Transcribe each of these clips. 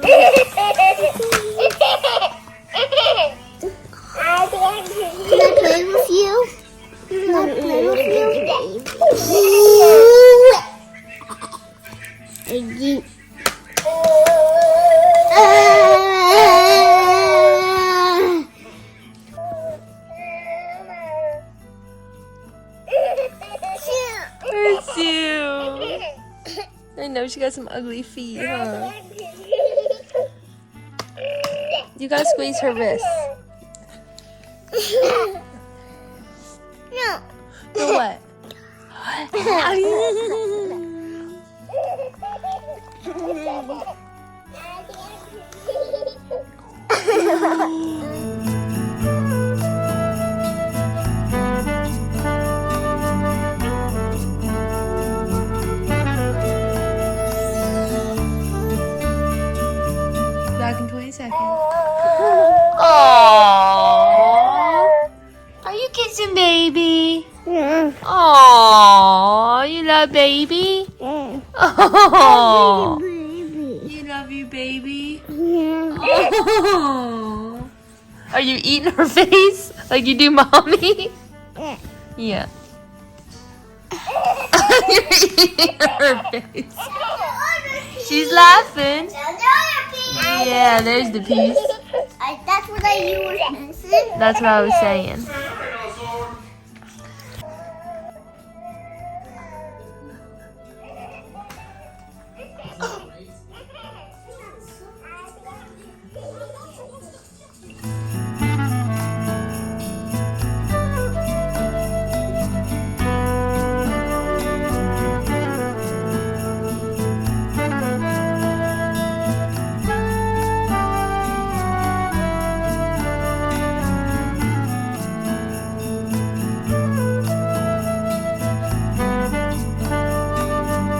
Can I play with you? Can I play with you? Where's you? I know she got some ugly feet, huh? You gotta squeeze her wrist. No. No what? Back in 20 seconds. Aww. Are you kissing baby? Yeah. Aww. You love baby? Yeah. Aww. Baby. You love you baby? Yeah. Aww. Are you eating her face like you do mommy? Yeah. Yeah. You're eating her face. She's laughing. Yeah, there's the piece. That's what you were missing. That's what I was saying.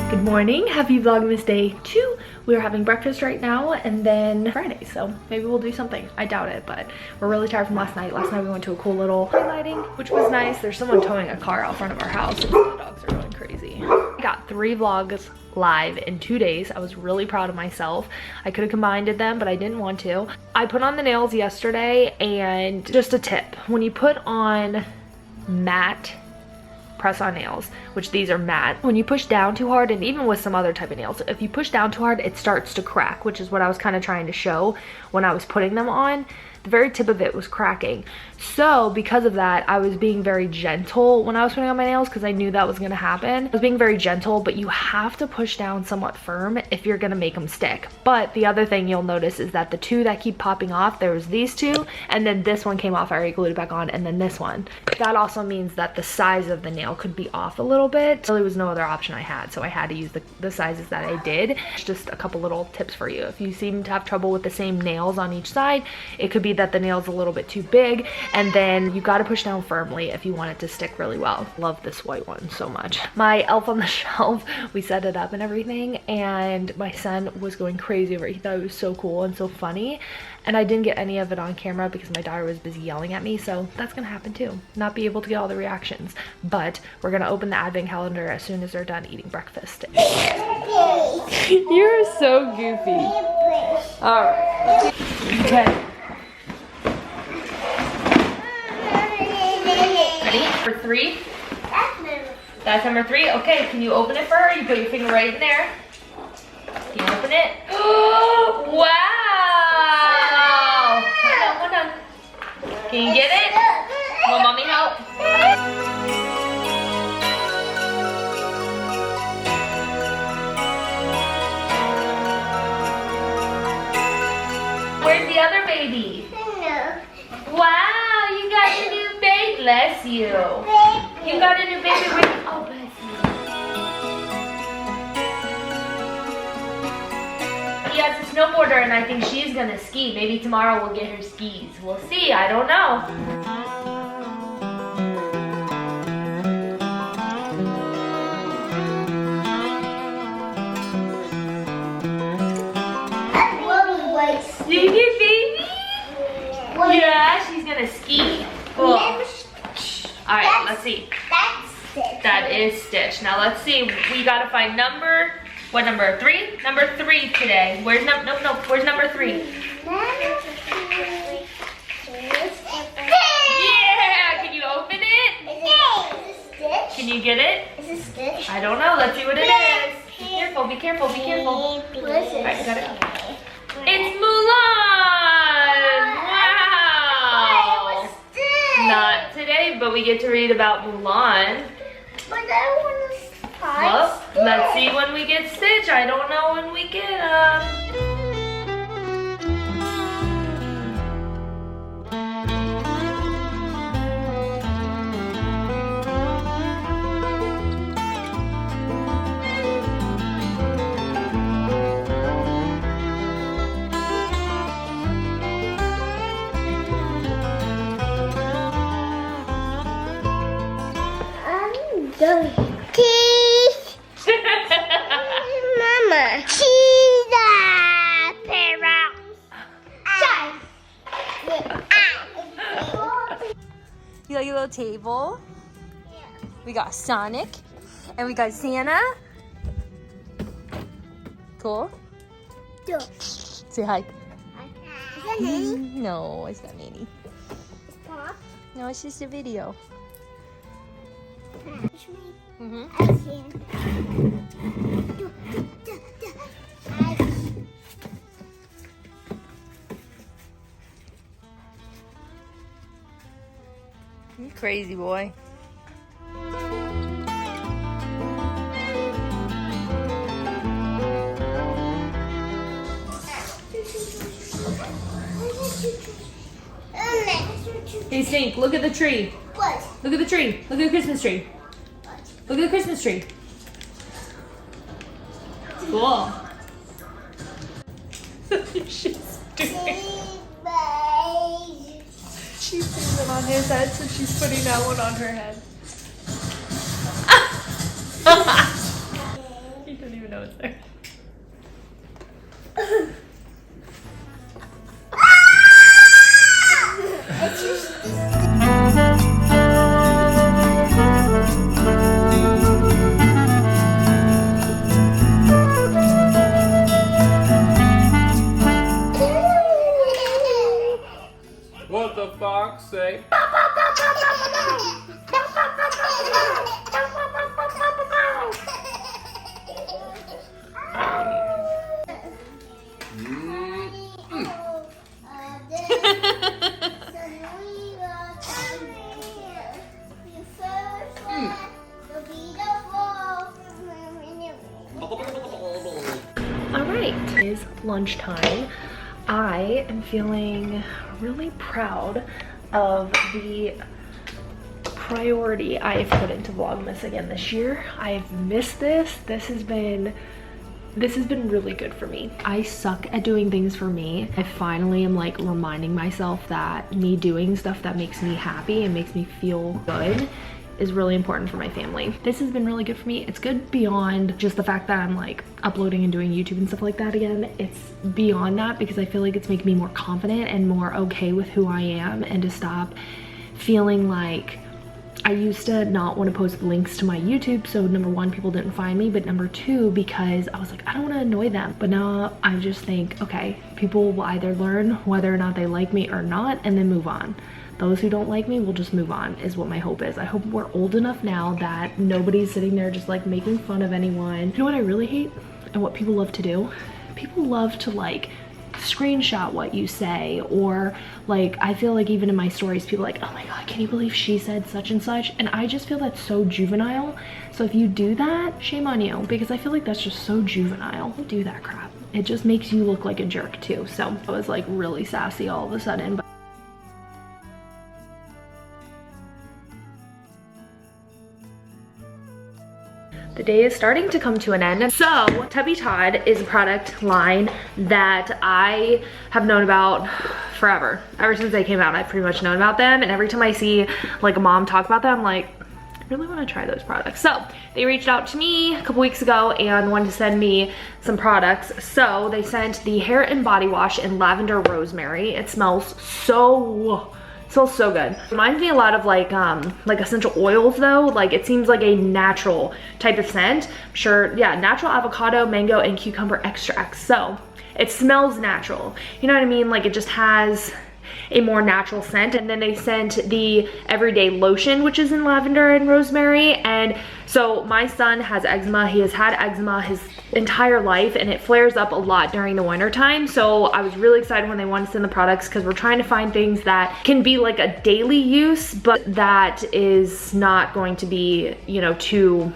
Good morning, happy Vlogmas day 2. We're having breakfast right now and then Friday, so maybe we'll do something. I doubt it, but we're really tired from last night. Last night we went to a cool little highlighting, which was nice. There's someone towing a car out front of our house and the dogs are going crazy. I got 3 vlogs live in 2 days. I was really proud of myself. I could have combined them, but I didn't want to. I put on the nails yesterday, and just a tip, when you put on matte press-on nails, which these are matte, when you push down too hard, and even with some other type of nails, if you push down too hard, it starts to crack, which is what I was kind of trying to show when I was putting them on. The very tip of it was cracking. So because of that, I was being very gentle when I was putting on my nails because I knew that was going to happen. I was being very gentle, but you have to push down somewhat firm if you're going to make them stick. But the other thing you'll notice is that the 2 that keep popping off, there was these 2, and then this one came off. I already glued it back on, and then this one. That also means that the size of the nail could be off a little bit. There really was no other option I had, so I had to use the sizes that I did. Just a couple little tips for you. If you seem to have trouble with the same nails on each side, it could be that the nail's a little bit too big, and then you got to push down firmly if you want it to stick really well. Love this white one so much. My elf on the shelf, we set it up and everything, and my son was going crazy over it. He thought it was so cool and so funny, and I didn't get any of it on camera because my daughter was busy yelling at me, so that's gonna happen too. Not be able to get all the reactions, but we're gonna open the advent calendar as soon as they're done eating breakfast. You're so goofy. All right. Okay. Ready? For 3? That's number 3. Okay, can you open it for her? You put your finger right in there. Can you open it? Wow! Hold on. Can you get it? Will mommy help? Where's the other baby? Wow, you got a new baby. Bless you. You got a new baby ring. Oh, bless you. He has a snowboarder, and I think she's gonna ski. Maybe tomorrow we'll get her skis. We'll see. I don't know. Did you get baby? Yeah, she's gonna ski. Cool. Alright, let's see. That's Stitch. That is Stitch. Now let's see. We gotta find number What number? 3? Number 3 today. Where's nope. Where's number 3? Yeah! Can you open it? Can you get it? Is it stitch? I don't know. Let's see what it is. Be careful, be careful, be careful. What is it? Alright, I got it. It's Mulan! Wow! Not today, but we get to read about Mulan. But I want to Well, let's see when we get Stitch. I don't know when we get I'm done. Cheese. Mama. Cheese. You got your little table. We got Sonic. And we got Santa. Cool. Say hi. Is that Nanny? No, it's not Nanny. It's Pop. No, it's just a video. Mm-hmm. You crazy boy. Hey Stink, look at the tree. What? Look at the tree. Look at the Christmas tree. Look at the Christmas tree. Cool. She's putting it on his head, so she's putting that one on her head. He doesn't even know it's there. What the fox say? Alright, it is lunchtime. I am feeling really proud of the priority I have put into Vlogmas again this year. I've missed this. This has been really good for me. I suck at doing things for me. I finally am like reminding myself that me doing stuff that makes me happy and makes me feel good is really important for my family. This has been really good for me. It's good beyond just the fact that I'm like uploading and doing YouTube and stuff like that again. It's beyond that because I feel like it's making me more confident and more okay with who I am, and to stop feeling like I used to not want to post links to my YouTube, so number one, people didn't find me, but number two, because I was like, I don't want to annoy them. But now I just think, okay, people will either learn whether or not they like me or not, and then move on. Those who don't like me will just move on, is what my hope is. I hope we're old enough now that nobody's sitting there just like making fun of anyone. You know what I really hate and what people love to do? People love to like screenshot what you say, or like I feel like even in my stories people are like, oh my god, can you believe she said such and such? And I just feel that's so juvenile. So if you do that, shame on you, because I feel like that's just so juvenile. Don't do that crap. It just makes you look like a jerk too. So I was like really sassy all of a sudden. But the day is starting to come to an end. So Tubby Todd is a product line that I have known about forever. Ever since they came out, I've pretty much known about them. And every time I see like a mom talk about them, I'm like, I really want to try those products. So they reached out to me a couple weeks ago and wanted to send me some products. So they sent the hair and body wash in lavender rosemary. It smells so It smells so good. Reminds me a lot of like essential oils though. Like it seems like a natural type of scent. Sure, yeah, natural avocado, mango, and cucumber extracts. So it smells natural. You know what I mean? Like it just has a more natural scent. And then they sent the everyday lotion, which is in lavender and rosemary. And so my son has eczema. He has had eczema his entire life, and it flares up a lot during the winter time. So I was really excited when they wanted to send the products, because we're trying to find things that can be like a daily use, but that is not going to be, you know, too,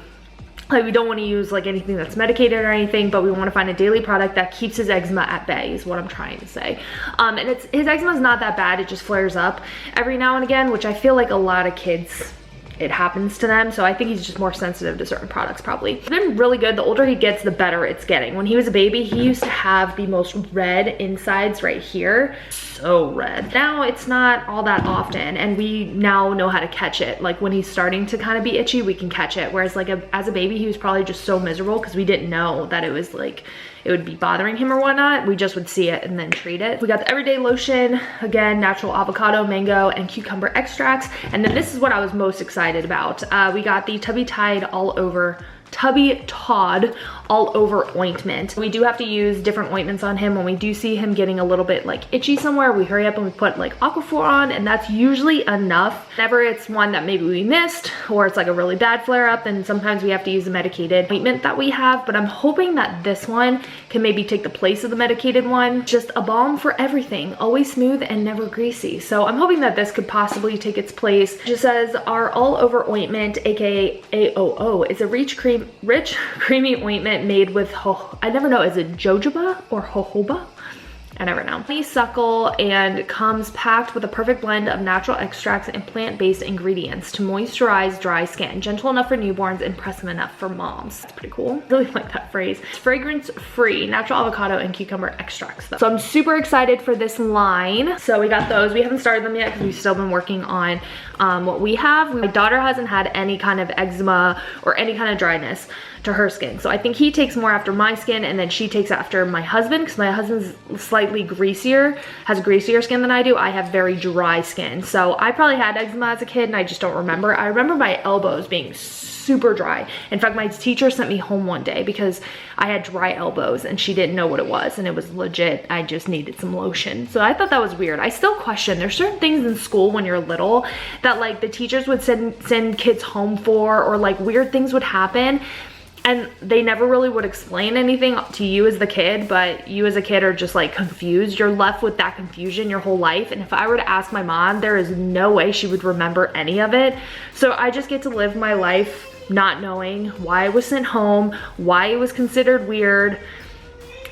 like we don't want to use like anything that's medicated or anything, but we want to find a daily product that keeps his eczema at bay is what I'm trying to say. And his eczema is not that bad. It just flares up every now and again, which I feel like a lot of kids, it happens to them. So I think he's just more sensitive to certain products probably. It's been really good. The older he gets, the better it's getting. When he was a baby, he used to have the most red insides right here. So red. Now it's not all that often, and we now know how to catch it. Like when he's starting to kind of be itchy, we can catch it. Whereas like as a baby, he was probably just so miserable because we didn't know that it was like, it would be bothering him or whatnot. We just would see it and then treat it. We got the everyday lotion, again, natural avocado, mango, and cucumber extracts. And then this is what I was most excited about. We got the Tubby Tide Tubby Todd all over ointment. We do have to use different ointments on him. When we do see him getting a little bit like itchy somewhere, we hurry up and we put like Aquaphor on, and that's usually enough. Whenever it's one that maybe we missed, or it's like a really bad flare up, then sometimes we have to use a medicated ointment that we have. But I'm hoping that this one can maybe take the place of the medicated one. Just a balm for everything, always smooth and never greasy. So I'm hoping that this could possibly take its place. It just says our all over ointment, aka AOO, is a rich creamy ointment made with I never know, is it jojoba or jojoba? I never know. Honeysuckle, and comes packed with a perfect blend of natural extracts and plant-based ingredients to moisturize dry skin. Gentle enough for newborns, impressive enough for moms. That's pretty cool. I really like that phrase. It's fragrance-free, natural avocado and cucumber extracts though. So I'm super excited for this line. So we got those. We haven't started them yet because we've still been working on what we have. My daughter hasn't had any kind of eczema or any kind of dryness to her skin. So I think he takes more after my skin, and then she takes after my husband, because my husband's slightly greasier, has greasier skin than I do. I have very dry skin. So I probably had eczema as a kid and I just don't remember. I remember my elbows being super dry. In fact, my teacher sent me home one day because I had dry elbows and she didn't know what it was, and it was legit, I just needed some lotion. So I thought that was weird. I still question, there's certain things in school when you're little that like the teachers would send kids home for, or like weird things would happen, and they never really would explain anything to you as the kid, but you as a kid are just like confused. You're left with that confusion your whole life. And if I were to ask my mom, there is no way she would remember any of it. So I just get to live my life not knowing why I was sent home, why it was considered weird.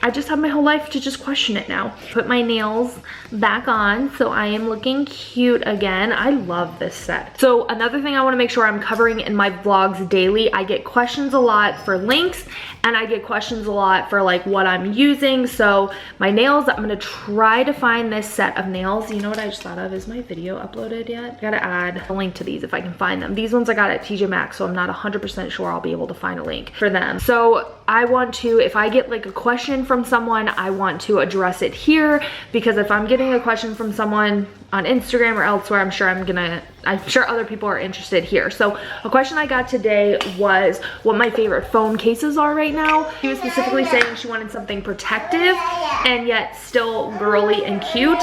I just have my whole life to just question it now. Put my nails back on, so I am looking cute again. I love this set. So another thing I wanna make sure I'm covering in my vlogs daily, I get questions a lot for links, and I get questions a lot for like what I'm using. So my nails, I'm gonna try to find this set of nails. You know what I just thought of? Is my video uploaded yet? I gotta add a link to these if I can find them. These ones I got at TJ Maxx, so I'm not 100% sure I'll be able to find a link for them. So I want to, if I get like a question from someone, I want to address it here, because if I'm getting a question from someone on Instagram or elsewhere, I'm sure other people are interested here. So a question I got today was what my favorite phone cases are right now. She was specifically saying she wanted something protective and yet still girly and cute.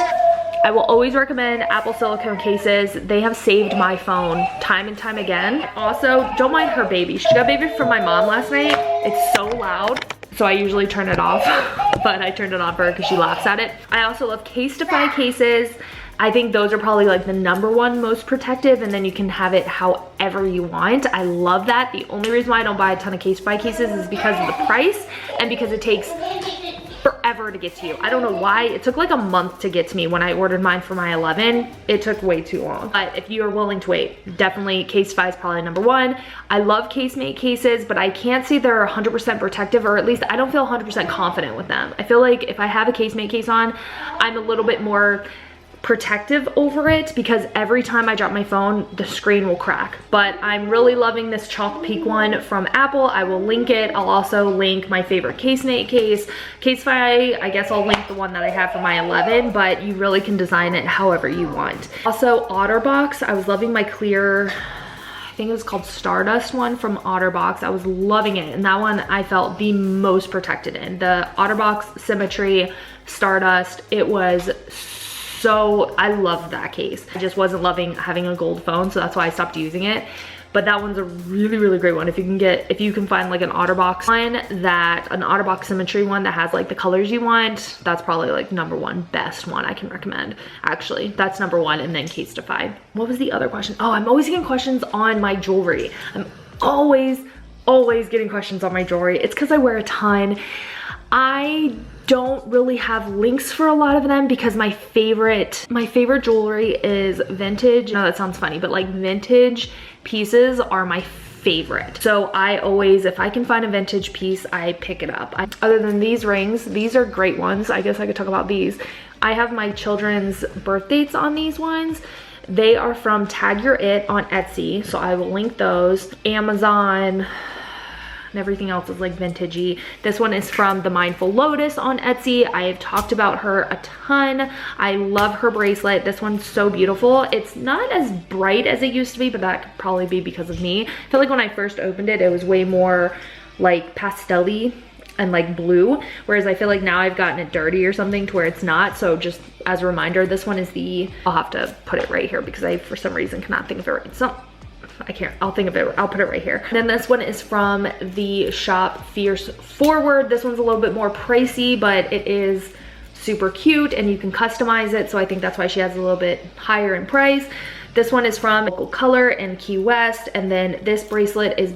I will always recommend Apple silicone cases. They have saved my phone time and time again. Also, don't mind her baby. She got baby from my mom last night. It's so loud, so I usually turn it off, but I turned it on for her because she laughs at it. I also love Casetify cases. I think those are probably like the #1 most protective, and then you can have it however you want. I love that. The only reason why I don't buy a ton of Casetify cases is because of the price and because it takes forever to get to you. I don't know why. It took like a month to get to me when I ordered mine for my 11. It took way too long. But if you are willing to wait, definitely Casetify is probably #1. I love Casemate cases, but I can't say they're 100% protective, or at least I don't feel 100% confident with them. I feel like if I have a Casemate case on, I'm a little bit more protective over it because every time I drop my phone, the screen will crack. But I'm really loving this Chalk Peak one from Apple. I will link it. I'll also link my favorite Casemate case. Casetify, I guess I'll link the one that I have for my 11, but you really can design it however you want. Also, OtterBox, I was loving my clear, I think it was called Stardust one from OtterBox. I was loving it, and that one I felt the most protected in. The OtterBox Symmetry Stardust, it was so, I loved that case. I just wasn't loving having a gold phone, so that's why I stopped using it. But that one's a really, really great one. If you can find like an OtterBox one, an OtterBox Symmetry one that has like the colors you want, that's probably like number1 best one I can recommend. Actually, that's #1, and then Casetify. What was the other question? Oh, I'm always getting questions on my jewelry. I'm always getting questions on my jewelry. It's because I wear a ton. I don't really have links for a lot of them because my favorite jewelry is vintage. No, that sounds funny, but like vintage pieces are my favorite. So I always, if I can find a vintage piece, I pick it up. Other than these rings, these are great ones. I guess I could talk about these. I have my children's birth dates on these ones. They are from Tag Your It on Etsy, so I will link those. Amazon, and everything else is like vintagey. This one is from the Mindful Lotus on Etsy. I have talked about her a ton. I love her bracelet. This one's so beautiful. It's not as bright as it used to be, but that could probably be because of me. I feel like when I first opened it, it was way more like pastel-y and like blue, whereas I feel like now I've gotten it dirty or something to where it's not. So just as a reminder, this one is I'll have to put it right here because I for some reason cannot think of it right. So I can't, I'll think of it, I'll put it right here. And then this one is from the shop Fierce Forward. This one's a little bit more pricey, but it is super cute and you can customize it. So I think that's why she has a little bit higher in price. This one is from Local Color in Key West. And then this bracelet is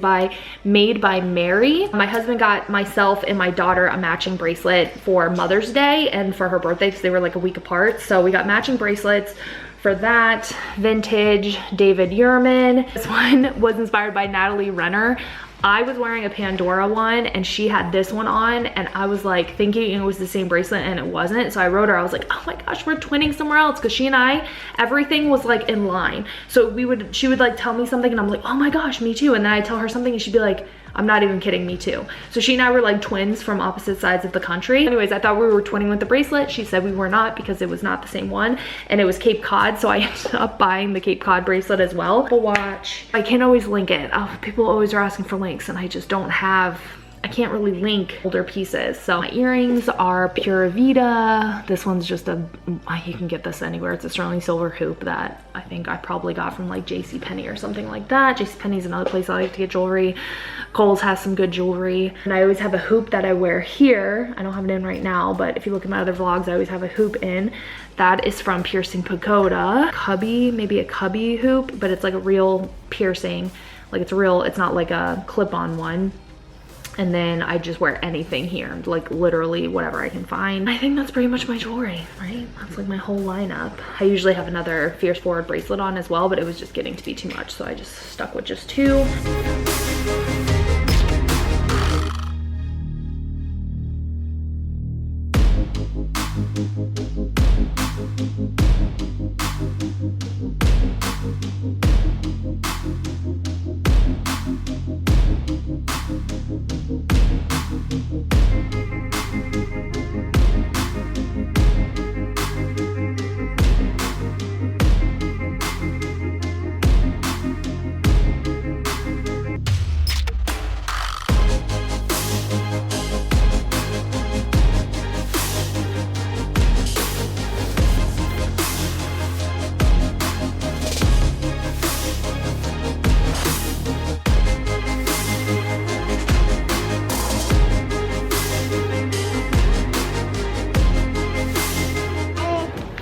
made by Mary. My husband got myself and my daughter a matching bracelet for Mother's Day and for her birthday because they were like a week apart. So we got matching bracelets. For that, vintage David Yurman. This one was inspired by Natalie Renner. I was wearing a Pandora one and she had this one on and I was like thinking it was the same bracelet and it wasn't. So I wrote her, I was like, oh my gosh, we're twinning somewhere else, because she and I, everything was like in line. So she would like tell me something and I'm like, oh my gosh, me too. And then I'd tell her something and she'd be like, I'm not even kidding, me too. So she and I were like twins from opposite sides of the country. Anyways, I thought we were twinning with the bracelet. She said we were not because it was not the same one and it was Cape Cod. So I ended up buying the Cape Cod bracelet as well. Apple Watch, I can't always link it. People always are asking for links and I just don't have, I can't really link older pieces. So my earrings are Pura Vida. This one's just you can get this anywhere. It's a sterling silver hoop that I think I probably got from like JCPenney or something like that. JCPenney's another place I like to get jewelry. Kohl's has some good jewelry. And I always have a hoop that I wear here. I don't have it in right now, but if you look at my other vlogs, I always have a hoop in. That is from Piercing Pagoda. Cubby, maybe a cubby hoop, but it's like a real piercing. Like it's real, it's not like a clip-on one. And then I just wear anything here, like literally whatever I can find. I think that's pretty much my jewelry, right? That's like my whole lineup. I usually have another Fierce Forward bracelet on as well, but it was just getting to be too much, so I just stuck with just 2.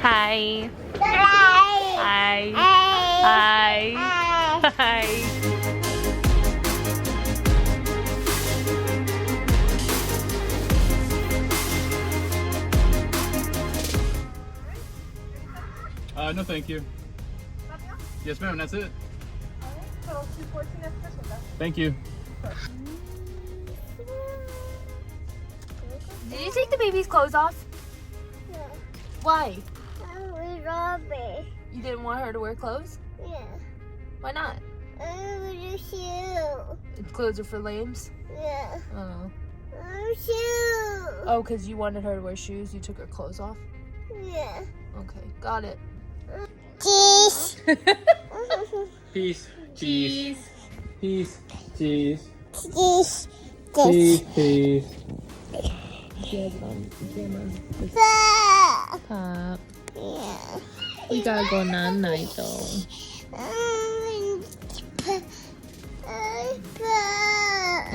Hi. Hi. Hi. Hi. No thank you. Yes ma'am, that's it. Thank you. Did you take the baby's clothes off? No. Why? I'm Strawberry. You didn't want her to wear clothes? Yeah. Why not? Shoe. Clothes are for lames? Yeah. Oh. Shoe. Oh, because you wanted her to wear shoes, you took her clothes off? Yeah. Okay, got it. Cheese. Peace. Cheese. Peace. Cheese. Cheese. Peace. Peace. She has it on camera. Pop. Yeah. We gotta go night though.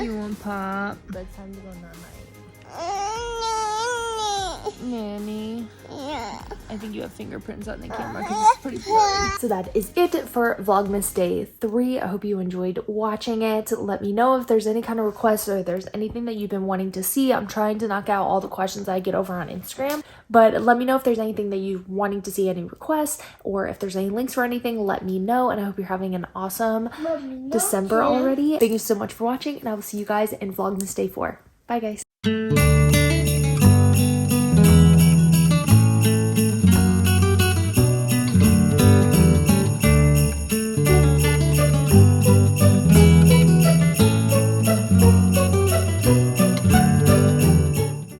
You want pop? But it's time to go night. Nanny. Yeah. I think you have fingerprints on the camera because it's pretty blurry. So that is it for Vlogmas Day 3. I hope you enjoyed watching it. Let me know if there's any kind of requests or if there's anything that you've been wanting to see. I'm trying to knock out all the questions I get over on Instagram. But let me know if there's anything that you're wanting to see, any requests, or if there's any links or anything, let me know. And I hope you're having an awesome December already. Thank you so much for watching, and I will see you guys in Vlogmas Day 4. Bye, guys.